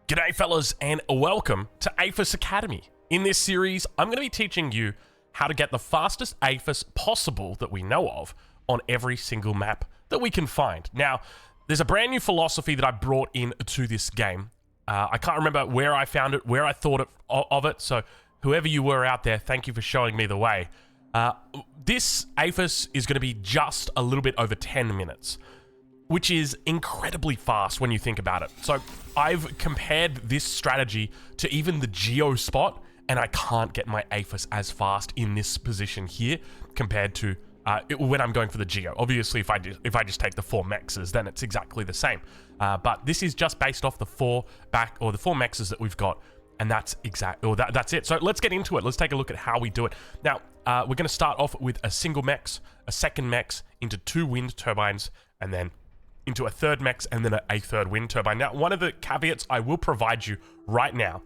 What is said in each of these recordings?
G'day fellas and welcome to AFUS Academy. In this series, I'm going to be teaching you how to get the fastest AFUS possible that we know of on every single map that we can find. Now, there's a brand new philosophy that I brought into this game. I can't remember where I found it, where I thought of it, so whoever you were out there, thank you for showing me the way. This AFUS is going to be just a little bit over 10 minutes. Which is incredibly fast when you think about it. So I've compared this strategy to even the Geo spot, and I can't get my AFUS as fast in this position here compared to when I'm going for the Geo. Obviously, if I just take the 4 mexes, then it's exactly the same. But this is just based off the 4 mexes that we've got, and that's it. So let's get into it. Let's take a look at how we do it. Now, we're going to start off with a single mex, a second mex, into 2 wind turbines, and then into a third mex, and then a third wind turbine. Now, one of the caveats I will provide you right now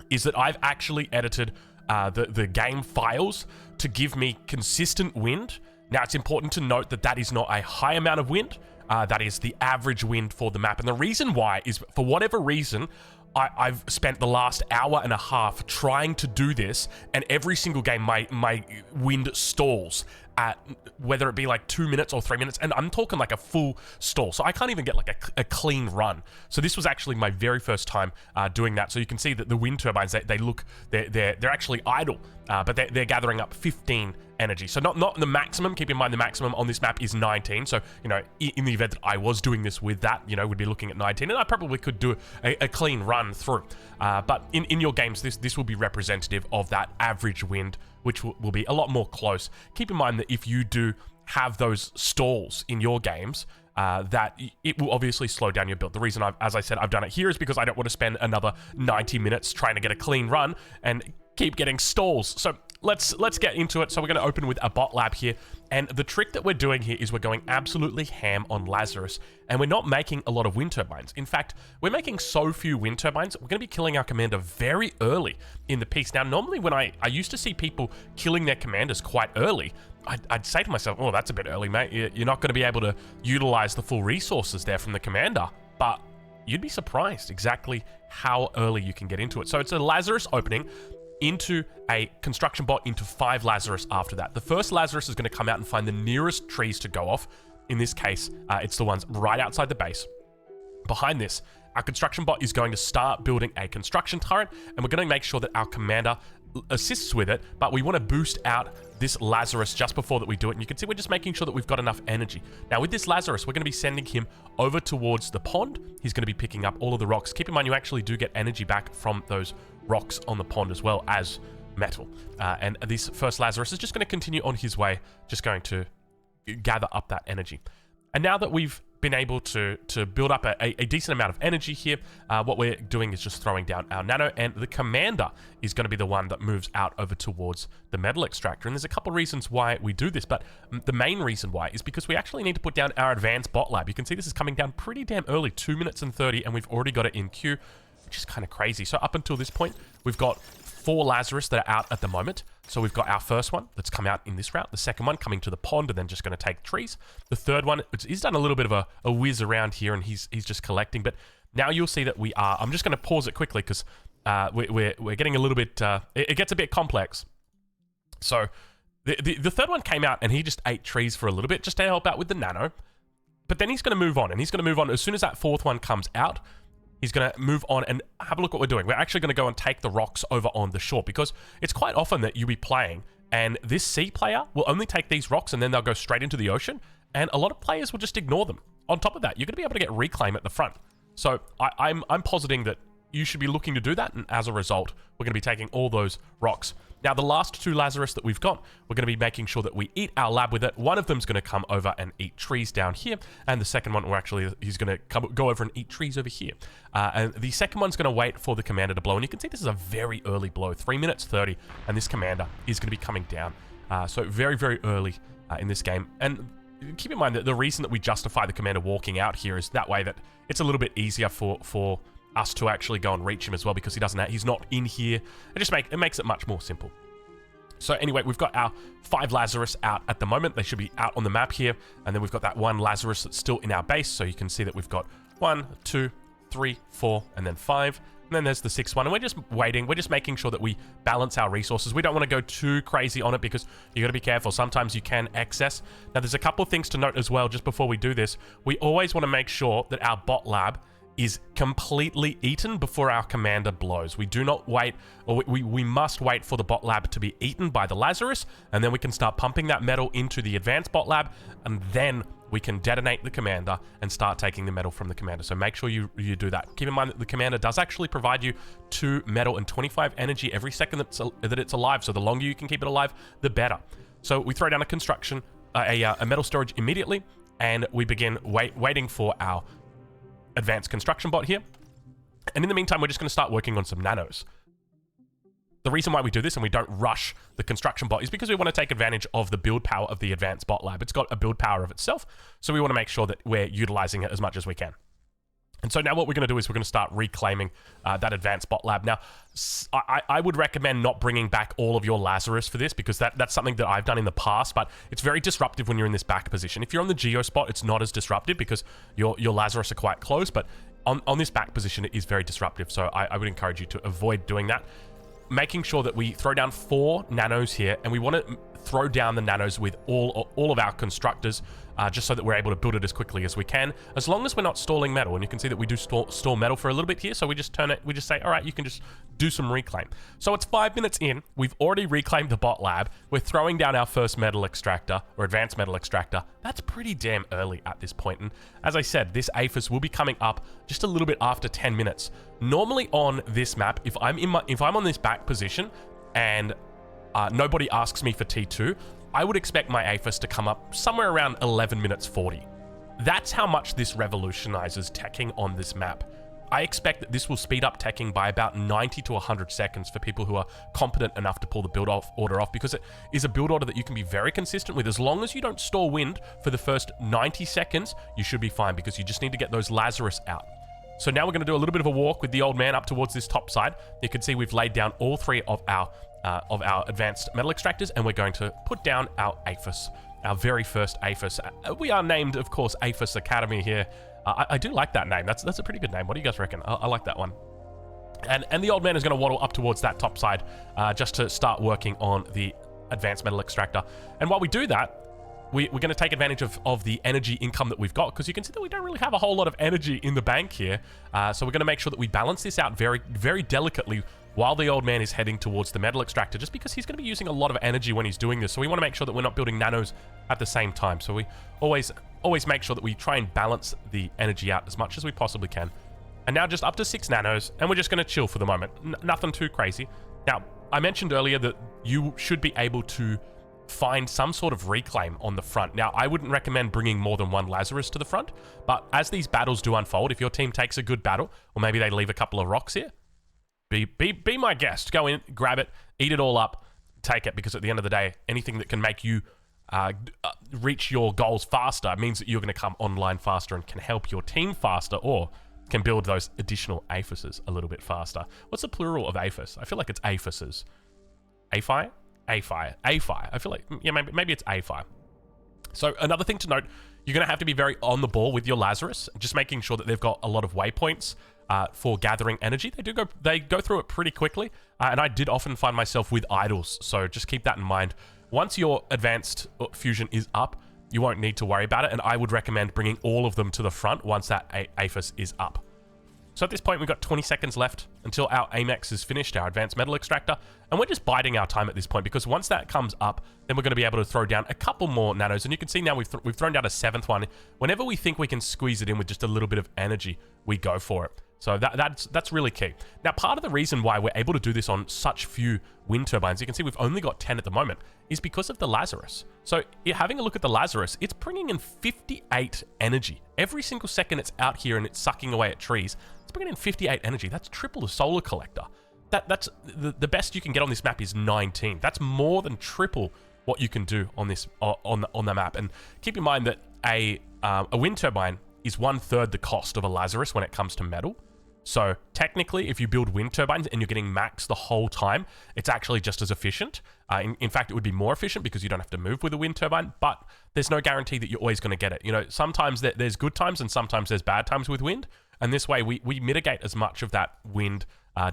is that I've actually edited the game files to give me consistent wind. Now, it's important to note that that is not a high amount of wind. That is the average wind for the map. And the reason why is, for whatever reason, I've spent the last hour and a half trying to do this, and every single game my wind stalls at whether it be like 2 minutes or 3 minutes, and I'm talking like a full stall, so I can't even get like a clean run. So this was actually my very first time doing that. So you can see that the wind turbines, they're actually idle, but they're gathering up 15 energy. So not the maximum. Keep in mind the maximum on this map is 19. So, you know, in the event that I was doing this with that, you know, we'd be looking at 19, and I probably could do a clean run through. But in your games, this will be representative of that average wind, which will be a lot more close. Keep in mind that if you do have those stalls in your games, that it will obviously slow down your build. The reason as I said, I've done it here is because I don't want to spend another 90 minutes trying to get a clean run and keep getting stalls. So let's get into it. So we're going to open with a bot lab here, and the trick that we're doing here is we're going absolutely ham on Lazarus, and we're not making a lot of wind turbines. In fact, we're making so few wind turbines, we're going to be killing our commander very early in the piece. Now, normally when I used to see people killing their commanders quite early, I'd say to myself, oh, that's a bit early, mate. You're not going to be able to utilize the full resources there from the commander. But you'd be surprised exactly how early you can get into it. So it's a Lazarus opening into a construction bot into 5 Lazarus after that. The first Lazarus is going to come out and find the nearest trees to go off. In this case, it's the ones right outside the base. Behind this, our construction bot is going to start building a construction turret, and we're going to make sure that our commander assists with it, but we want to boost out this Lazarus just before that we do it. And you can see we're just making sure that we've got enough energy. Now, with this Lazarus, we're going to be sending him over towards the pond. He's going to be picking up all of the rocks. Keep in mind, you actually do get energy back from those rocks on the pond as well as metal. And this first Lazarus is just going to continue on his way, just going to gather up that energy. And now that we've been able to build up a decent amount of energy here, what we're doing is just throwing down our nano, and the commander is going to be the one that moves out over towards the metal extractor. And there's a couple of reasons why we do this, but the main reason why is because we actually need to put down our advanced bot lab. You can see this is coming down pretty damn early, 2 minutes and 30, and we've already got it in queue, which is kind of crazy. So up until this point, we've got 4 Lazarus that are out at the moment. So we've got our first one that's come out in this route, the second one coming to the pond and then just going to take trees. The third one, he's done a little bit of a whiz around here, and he's just collecting. But now you'll see that we are, I'm just going to pause it quickly because we're getting a little bit, it gets a bit complex. So the third one came out and he just ate trees for a little bit just to help out with the nano. But then he's going to move on, and he's going to move on as soon as that fourth one comes out. He's going to move on and have a look what we're doing. We're actually going to go and take the rocks over on the shore, because it's quite often that you'll be playing and this C player will only take these rocks and then they'll go straight into the ocean, and a lot of players will just ignore them. On top of that, you're going to be able to get reclaim at the front. So I'm positing that you should be looking to do that, and as a result, we're going to be taking all those rocks. Now, the last 2 Lazarus that we've got, we're going to be making sure that we eat our lab with it. One of them's going to come over and eat trees down here, and the second one, he's going to go over and eat trees over here. And the second one's going to wait for the commander to blow, and you can see this is a very early blow, 3 minutes 30, and this commander is going to be coming down. So very, very early in this game. And keep in mind that the reason that we justify the commander walking out here is that way that it's a little bit easier for us to actually go and reach him as well, because he's not in here. It makes it much more simple. So anyway, we've got our 5 Lazarus out at the moment. They should be out on the map here. And then we've got that 1 Lazarus that's still in our base. So you can see that we've got 1, 2, 3, 4, and then 5. And then there's the 6th one, and we're just waiting. We're just making sure that we balance our resources. We don't want to go too crazy on it because you got to be careful. Sometimes you can excess. Now, there's a couple of things to note as well just before we do this. We always want to make sure that our bot lab is completely eaten before our commander blows. We do not wait, or we must wait for the bot lab to be eaten by the Lazarus, and then we can start pumping that metal into the advanced bot lab, and then we can detonate the commander and start taking the metal from the commander. So make sure you do that. Keep in mind that the commander does actually provide you 2 metal and 25 energy every second that it's alive. So the longer you can keep it alive, the better. So we throw down a metal storage immediately, and we begin waiting for our advanced construction bot here. And in the meantime, we're just going to start working on some nanos. The reason why we do this and we don't rush the construction bot is because we want to take advantage of the build power of the advanced bot lab. It's got a build power of itself, so we want to make sure that we're utilizing it as much as we can. And so now what we're going to do is we're going to start reclaiming that advanced bot lab. Now, I would recommend not bringing back all of your Lazarus for this because that's something that I've done in the past, but it's very disruptive when you're in this back position. If you're on the Geo spot, it's not as disruptive because your Lazarus are quite close, but on this back position, it is very disruptive. So I would encourage you to avoid doing that. Making sure that we throw down 4 nanos here, and we want to throw down the nanos with all of our constructors, just so that we're able to build it as quickly as we can, as long as we're not stalling metal. And you can see that we do store metal for a little bit here, so we just say, all right, you can just do some reclaim. So it's 5 minutes in, we've already reclaimed the bot lab, we're throwing down our first metal extractor, or advanced metal extractor. That's pretty damn early at this point, and as I said, this AFUS will be coming up just a little bit after 10 minutes. Normally on this map, if I'm on this back position, and nobody asks me for T2, I would expect my AFUS to come up somewhere around 11 minutes 40. That's how much this revolutionizes teching on this map. I expect that this will speed up teching by about 90 to 100 seconds for people who are competent enough to pull the build order off, because it is a build order that you can be very consistent with. As long as you don't store wind for the first 90 seconds, you should be fine, because you just need to get those Lazarus out. So now we're going to do a little bit of a walk with the old man up towards this top side. You can see we've laid down all 3 of our advanced metal extractors, and we're going to put down our AFUS, our very first AFUS. We are named, of course, AFUS Academy here. I do like that name. That's a pretty good name. What do you guys reckon? I like that one. And the old man is going to waddle up towards that top side just to start working on the advanced metal extractor. And while we do that, we're going to take advantage of the energy income that we've got, because you can see that we don't really have a whole lot of energy in the bank here. So we're going to make sure that we balance this out very, very delicately while the old man is heading towards the metal extractor, just because he's going to be using a lot of energy when he's doing this. So we want to make sure that we're not building nanos at the same time. So we always make sure that we try and balance the energy out as much as we possibly can. And now just up to 6 nanos, and we're just going to chill for the moment. Nothing too crazy. Now, I mentioned earlier that you should be able to find some sort of reclaim on the front. Now, I wouldn't recommend bringing more than 1 Lazarus to the front, but as these battles do unfold, if your team takes a good battle, or maybe they leave a couple of rocks here, be my guest. Go in, grab it, eat it all up, take it, because at the end of the day, anything that can make you reach your goals faster means that you're going to come online faster and can help your team faster, or can build those additional AFUSs a little bit faster. What's the plural of AFUS? I feel like it's AFUSs. AFI? AFI. I feel like, yeah, maybe it's AFI. So another thing to note, you're going to have to be very on the ball with your Lazarus, just making sure that they've got a lot of waypoints for gathering energy. They go through it pretty quickly, and I did often find myself with idols, so just keep that in mind. Once your advanced fusion is up, you won't need to worry about it, and I would recommend bringing all of them to the front once that AFUS is up. So at this point, we've got 20 seconds left until our AMEX is finished, our advanced metal extractor, and we're just biding our time at this point, because once that comes up, then we're going to be able to throw down a couple more nanos, and you can see now we've thrown down a 7th one. Whenever we think we can squeeze it in with just a little bit of energy, we go for it. So that's really key. Now, part of the reason why we're able to do this on such few wind turbines, you can see we've only got 10 at the moment, is because of the Lazarus. So having a look at the Lazarus, it's bringing in 58 energy. Every single second it's out here and it's sucking away at trees, it's bringing in 58 energy. That's triple the solar collector. That's the best you can get on this map is 19. That's more than triple what you can do on this on the map. And keep in mind that a wind turbine is 1/3 the cost of a Lazarus when it comes to metal. So technically, if you build wind turbines and you're getting max the whole time, it's actually just as efficient. In fact, it would be more efficient because you don't have to move with a wind turbine, but there's no guarantee that you're always going to get it. You know, sometimes there's good times and sometimes there's bad times with wind. And this way, we mitigate as much of that wind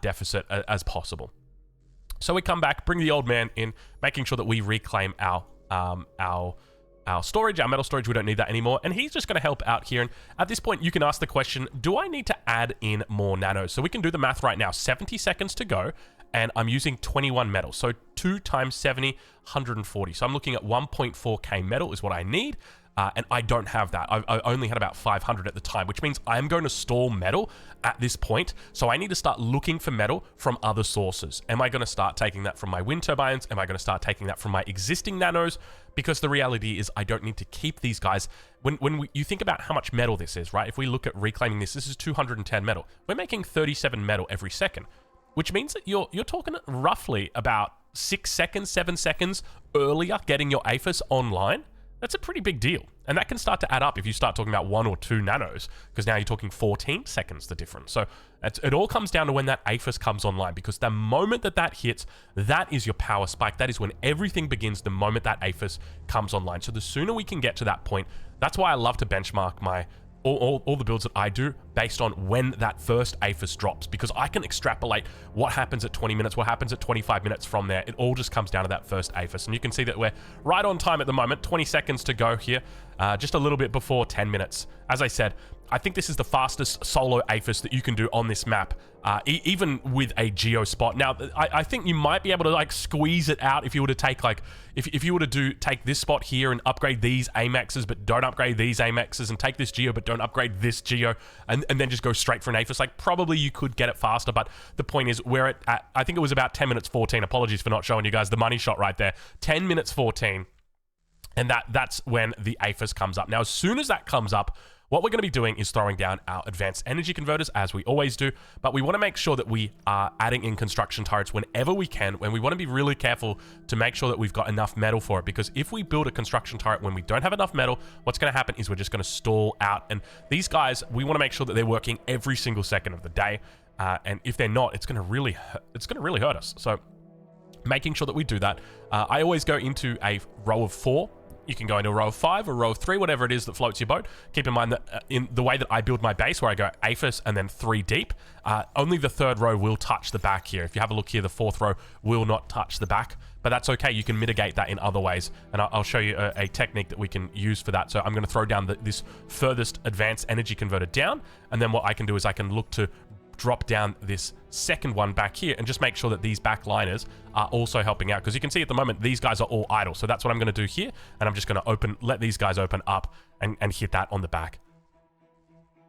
deficit as possible. So we come back, bring the old man in, making sure that we reclaim our storage, our metal storage. We don't need that anymore. And he's just going to help out here. And at this point, you can ask the question, do I need to add in more nanos? So we can do the math right now. 70 seconds to go. And I'm using 21 metal. So 2 times 70, 140. So I'm looking at 1.4k metal is what I need. And I don't have that. I only had about 500 at the time, which means I'm going to store metal at this point. So I need to start looking for metal from other sources. Am I going to start taking that from my wind turbines? Am I going to start taking that from my existing nanos? Because the reality is I don't need to keep these guys. You think about how much metal this is, right? If we look at reclaiming this is 210 metal. We're making 37 metal every second, which means that you're talking roughly about 6 seconds, 7 seconds earlier getting your AFUS online. That's a pretty big deal. And that can start to add up if you start talking about 1 or 2 nanos, because now you're talking 14 seconds the difference. So it all comes down to when that AFUS comes online, because the moment that hits, that is your power spike. That is when everything begins, the moment that AFUS comes online. So the sooner we can get to that point, that's why I love to benchmark all the builds that I do based on when that first AFUS drops, because I can extrapolate what happens at 20 minutes, what happens at 25 minutes from there. It all just comes down to that first AFUS. And you can see that we're right on time at the moment, 20 seconds to go here, just a little bit before 10 minutes. As I said, I think this is the fastest solo AFUS that you can do on this map, even with a geo spot. Now, I think you might be able to like squeeze it out if you were to take like, if you were to take this spot here and upgrade these AMAXs, but don't upgrade these AMAXs, and take this geo, but don't upgrade this geo, and then just go straight for an AFUS. Like, probably you could get it faster, but the point is we're at I think it was about 10 minutes 14. Apologies for not showing you guys the money shot right there. 10 minutes 14. And that's when the AFUS comes up. Now, as soon as that comes up, what we're going to be doing is throwing down our advanced energy converters, as we always do, but we want to make sure that we are adding in construction turrets whenever we can, when we want to be really careful to make sure that we've got enough metal for it, because if we build a construction turret when we don't have enough metal, what's going to happen is we're just going to stall out. And these guys, we want to make sure that they're working every single second of the day, and if they're not, it's going to really hurt us. So making sure that we do that. I always go into a row of 4. You can go into a row of 5 or row of 3, whatever it is that floats your boat. Keep in mind that in the way that I build my base, where I go AFUS and then 3 deep, only the 3rd row will touch the back here. If you have a look here, the 4th row will not touch the back, but that's okay. You can mitigate that in other ways, and I'll show you a technique that we can use for that. So I'm going to throw down this furthest advanced energy converter down, and then what I can do is I can look to drop down this second one back here and just make sure that these back liners are also helping out, because you can see at the moment these guys are all idle. So that's what I'm going to do here, and I'm just going to let these guys open up and hit that on the back.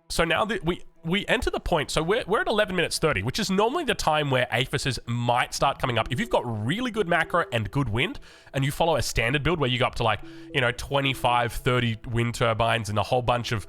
So now that we enter the point, so we're at 11 minutes 30, which is normally the time where AFUSs might start coming up. If you've got really good macro and good wind, and you follow a standard build where you go up to like, 25, 30 wind turbines and a whole bunch of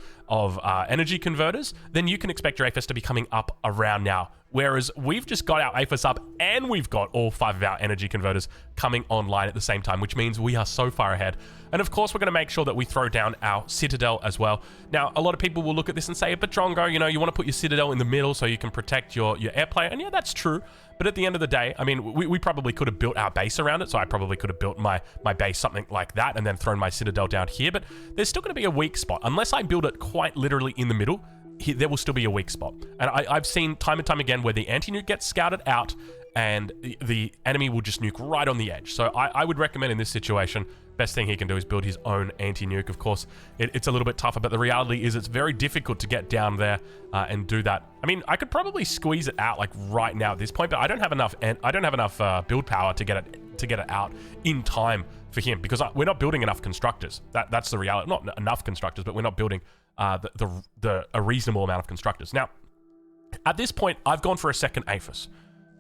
energy converters, then you can expect your AFUS to be coming up around now. Whereas we've just got our AFUS up and we've got all 5 of our energy converters coming online at the same time, which means we are so far ahead. And of course, we're going to make sure that we throw down our Citadel as well. Now, a lot of people will look at this and say, but Drongo, you want to put your Citadel in the middle so you can protect your airplay. And yeah, that's true. But at the end of the day, I mean, we probably could have built our base around it. So I probably could have built my base something like that and then thrown my Citadel down here. But there's still going to be a weak spot. Unless I build it quite literally in the middle, there will still be a weak spot. And I've seen time and time again where the anti-nuke gets scouted out and the enemy will just nuke right on the edge. So I would recommend in this situation, best thing he can do is build his own anti-nuke. Of course, it's a little bit tougher, but the reality is it's very difficult to get down there and do that. I mean, I could probably squeeze it out like right now at this point, but I don't have enough build power to get it out in time for him, because we're not building enough constructors. That's the reality. Not enough constructors, but we're not building a reasonable amount of constructors. Now, at this point, I've gone for a second AFUS.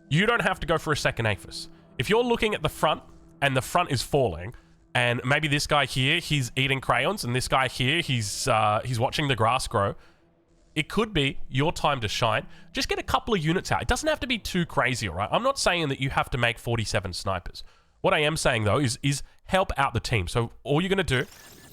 You don't have to go for a second AFUS. If you're looking at the front and the front is falling, and maybe this guy here, he's eating crayons, and this guy here, he's watching the grass grow, it could be your time to shine. Just get a couple of units out. It doesn't have to be too crazy, all right? I'm not saying that you have to make 47 snipers. What I am saying, though, is help out the team. So all you're going to do,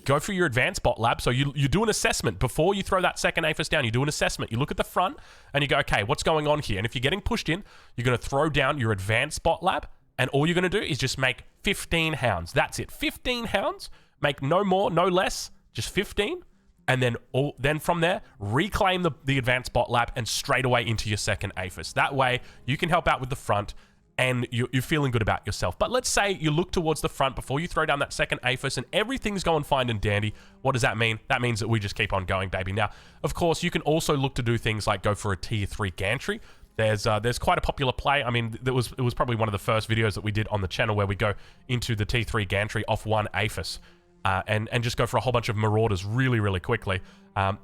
go for your advanced bot lab. So you do an assessment before you throw that second AFUS down. You do an assessment. You look at the front and you go, okay, what's going on here? And if you're getting pushed in, you're going to throw down your advanced bot lab, and all you're going to do is just make 15 hounds. That's it. 15 hounds. Make no more, no less, just 15. and then from there, reclaim the advanced bot lap and straight away into your second AFUS. That way, you can help out with the front, and you're feeling good about yourself. But let's say you look towards the front before you throw down that second AFUS and everything's going fine and dandy. What does that mean? That means that we just keep on going, baby. Now, of course, you can also look to do things like go for a tier 3 gantry. There's quite a popular play. I mean, it was probably one of the first videos that we did on the channel where we go into the T3 gantry off one AFUS. And just go for a whole bunch of marauders really, really quickly.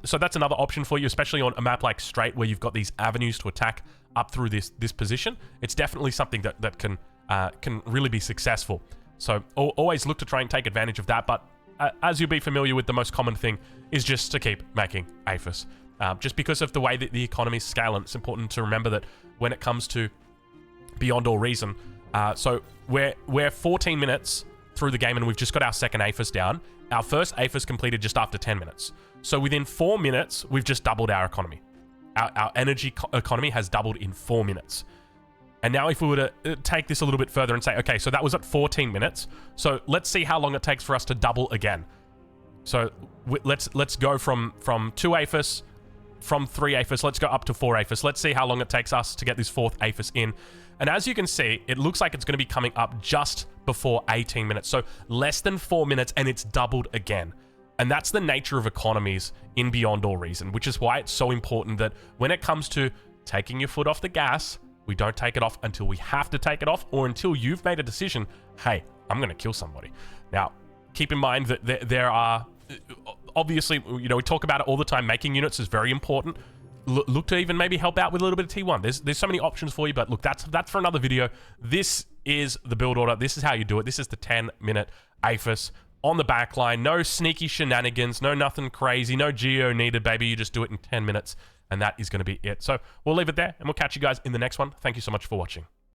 So that's another option for you, especially on a map like Straight, where you've got these avenues to attack up through this position. It's definitely something that can really be successful. So always look to try and take advantage of that. But as you'll be familiar with, the most common thing is just to keep making AFUS. Just because of the way that the economy is scaling, it's important to remember that when it comes to Beyond All Reason, so we're 14 minutes through the game and we've just got our second AFUS down. Our first AFUS completed just after 10 minutes. So within 4 minutes, we've just doubled our economy. Our energy economy has doubled in 4 minutes. And now if we were to take this a little bit further and say, okay, so that was at 14 minutes. So let's see how long it takes for us to double again. So let's go from 2 AFUS, from 3 AFUS, let's go up to 4 AFUS. Let's see how long it takes us to get this 4th AFUS in. And as you can see, it looks like it's going to be coming up just before 18 minutes. So less than 4 minutes, and it's doubled again. And that's the nature of economies in Beyond All Reason, which is why it's so important that when it comes to taking your foot off the gas, we don't take it off until we have to take it off, or until you've made a decision, hey, I'm going to kill somebody. Now, keep in mind that there are, obviously, we talk about it all the time, making units is very important. Look to even maybe help out with a little bit of T1. There's so many options for you, but look, that's for another video. This is the build order. This is how you do it. This is the 10-minute AFUS on the back line. No sneaky shenanigans, no nothing crazy, no geo needed, baby. You just do it in 10 minutes, and that is going to be it. So we'll leave it there, and we'll catch you guys in the next one. Thank you so much for watching.